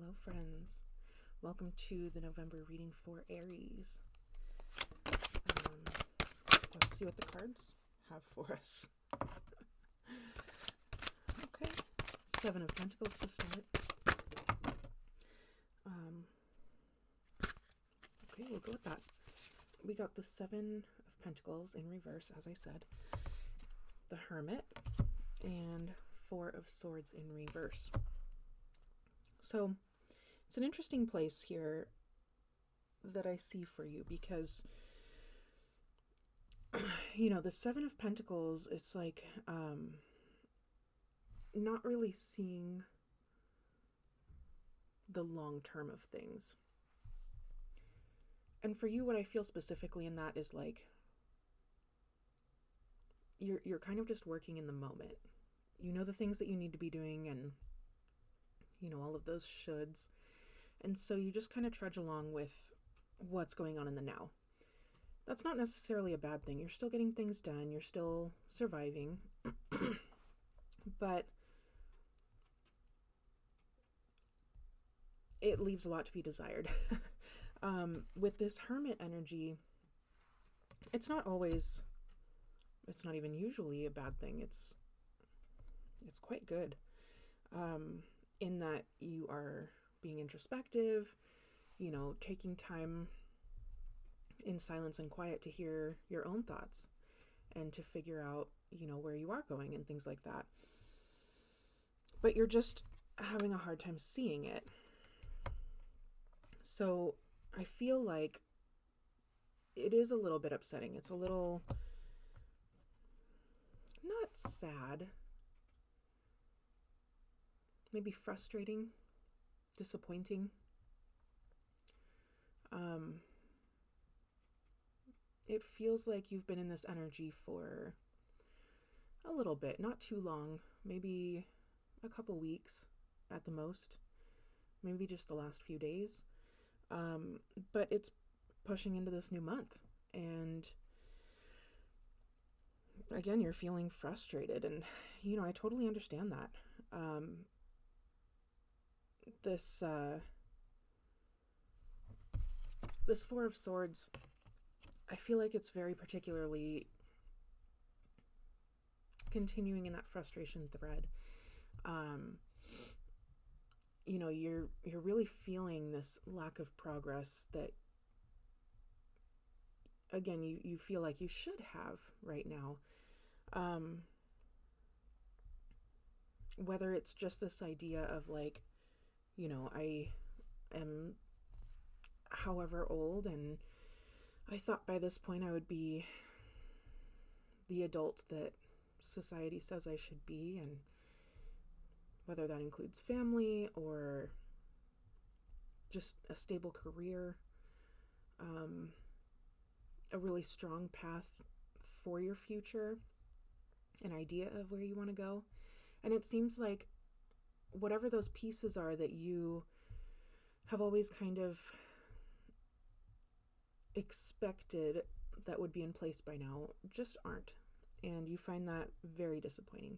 Hello, friends. Welcome to the November reading for Aries. Let's see what the cards have for us. Okay, Seven of Pentacles to start. Okay, we'll go with that. We got the Seven of Pentacles in reverse, as I said, the Hermit, and Four of Swords in reverse. So it's an interesting place here that I see for you because, the Seven of Pentacles, it's like not really seeing the long term of things. And for you, what I feel specifically in that is like you're kind of just working in the moment. You know the things that you need to be doing and all of those shoulds. And so you just kind of trudge along with what's going on in the now. That's not necessarily a bad thing. You're still getting things done. You're still surviving. But it leaves a lot to be desired. With this Hermit energy, it's not even usually a bad thing. It's quite good. In that you are being introspective, taking time in silence and quiet to hear your own thoughts and to figure out, where you are going and things like that. But you're just having a hard time seeing it. So I feel like it is a little bit upsetting. It's a little not sad, maybe frustrating, disappointing. It feels like you've been in this energy for a little bit, not too long, maybe a couple weeks at the most, maybe just the last few days. But it's pushing into this new month. And again, you're feeling frustrated. And, I totally understand that. This Four of Swords, I feel like it's very particularly continuing in that frustration thread. You're really feeling this lack of progress that, again, you feel like you should have right now. Whether it's just this idea of like, I am however old, and I thought by this point I would be the adult that society says I should be, and whether that includes family or just a stable career, a really strong path for your future, an idea of where you want to go. And it seems like whatever those pieces are that you have always kind of expected that would be in place by now just aren't. And you find that very disappointing.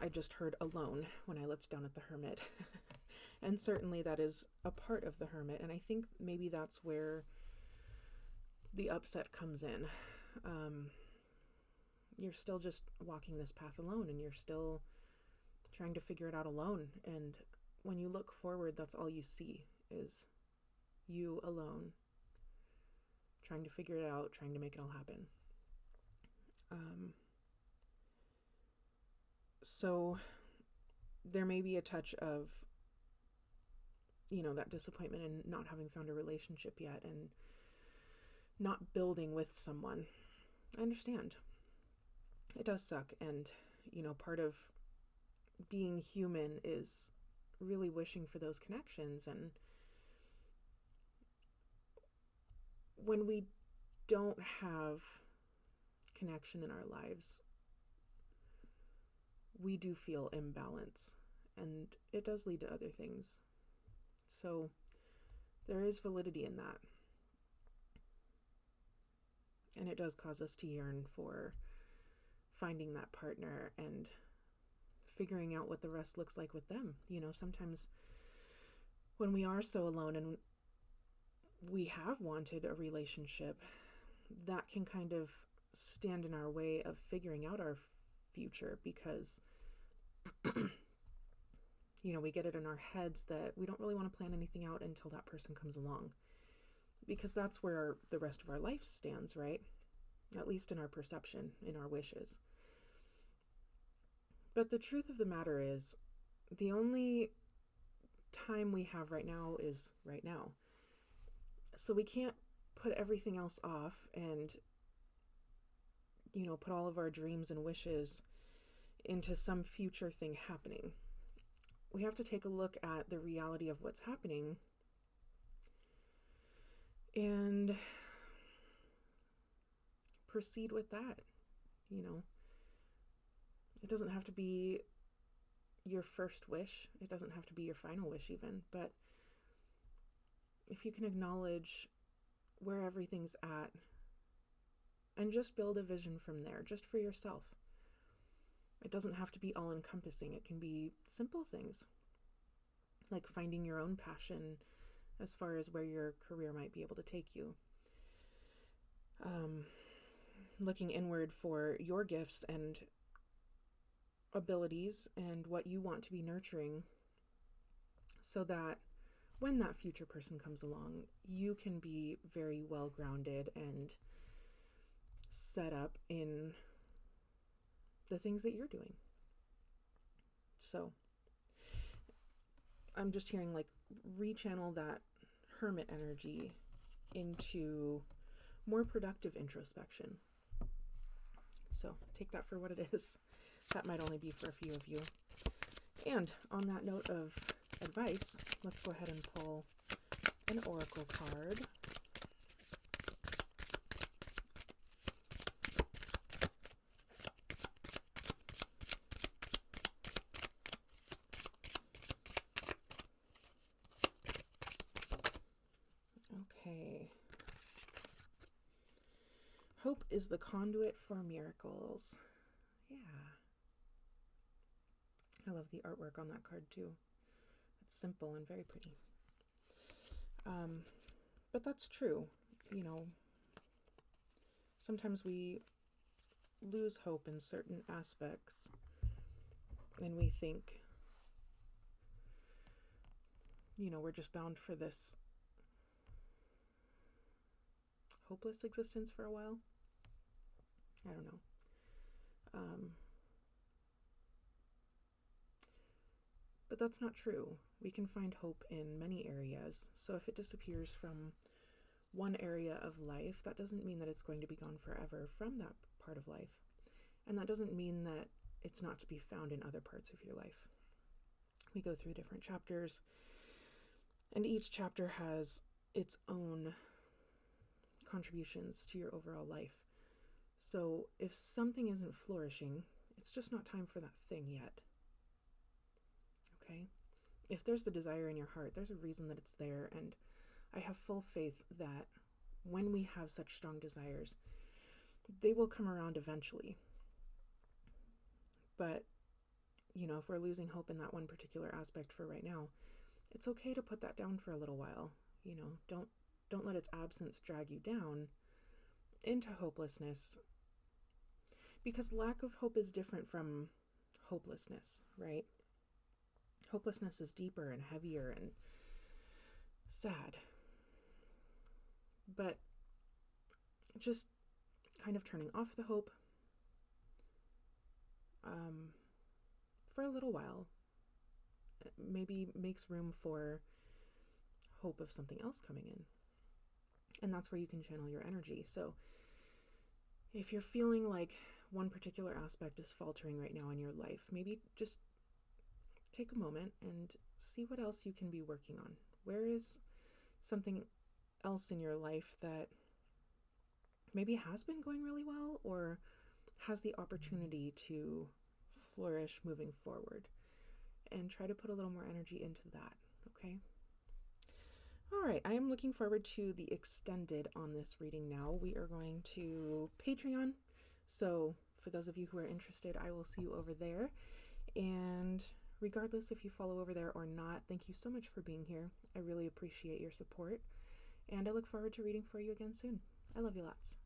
I just heard alone when I looked down at the Hermit. And certainly that is a part of the Hermit. And I think maybe that's where the upset comes in. You're still just walking this path alone, and you're still trying to figure it out alone. And when you look forward, that's all you see is you alone, trying to figure it out, trying to make it all happen. So there may be a touch of, that disappointment in not having found a relationship yet and not building with someone. I understand. It does suck. And, part of being human is really wishing for those connections. And when we don't have connection in our lives, we do feel imbalance, and it does lead to other things. So there is validity in that. And it does cause us to yearn for finding that partner and figuring out what the rest looks like with them. Sometimes when we are so alone and we have wanted a relationship, that can kind of stand in our way of figuring out our future, because we get it in our heads that we don't really want to plan anything out until that person comes along, because that's where the rest of our life stands, right? At least in our perception, in our wishes. But the truth of the matter is, the only time we have right now is right now. So we can't put everything else off and, put all of our dreams and wishes into some future thing happening. We have to take a look at the reality of what's happening and proceed with that. It doesn't have to be your first wish. It doesn't have to be your final wish even. But if you can acknowledge where everything's at and just build a vision from there, just for yourself. It doesn't have to be all encompassing. It can be simple things like finding your own passion as far as where your career might be able to take you. Looking inward for your gifts and abilities and what you want to be nurturing, so that when that future person comes along, you can be very well grounded and set up in the things that you're doing. So I'm just hearing like rechannel that hermit energy into more productive introspection. So take that for what it is. That might only be for a few of you. And on that note of advice, let's go ahead and pull an oracle card. Okay. Hope is the conduit for miracles. Yeah. I love the artwork on that card too. It's simple and very pretty. But that's true. Sometimes we lose hope in certain aspects and we think, we're just bound for this hopeless existence for a while. I don't know. But that's not true. We can find hope in many areas. So if it disappears from one area of life, that doesn't mean that it's going to be gone forever from that part of life. And that doesn't mean that it's not to be found in other parts of your life. We go through different chapters, and each chapter has its own contributions to your overall life. So if something isn't flourishing, it's just not time for that thing yet. Okay? If there's the desire in your heart, there's a reason that it's there, and I have full faith that when we have such strong desires, they will come around eventually. But, if we're losing hope in that one particular aspect for right now, it's okay to put that down for a little while. Don't let its absence drag you down into hopelessness, because lack of hope is different from hopelessness, right? Hopelessness is deeper and heavier and sad. But just kind of turning off the hope for a little while maybe makes room for hope of something else coming in. And that's where you can channel your energy. So if you're feeling like one particular aspect is faltering right now in your life, maybe just take a moment and see what else you can be working on. Where is something else in your life that maybe has been going really well or has the opportunity to flourish moving forward? And try to put a little more energy into that, okay? All right, I am looking forward to the extended on this reading now. We are going to Patreon. So for those of you who are interested, I will see you over there. And regardless if you follow over there or not, thank you so much for being here. I really appreciate your support, and I look forward to reading for you again soon. I love you lots.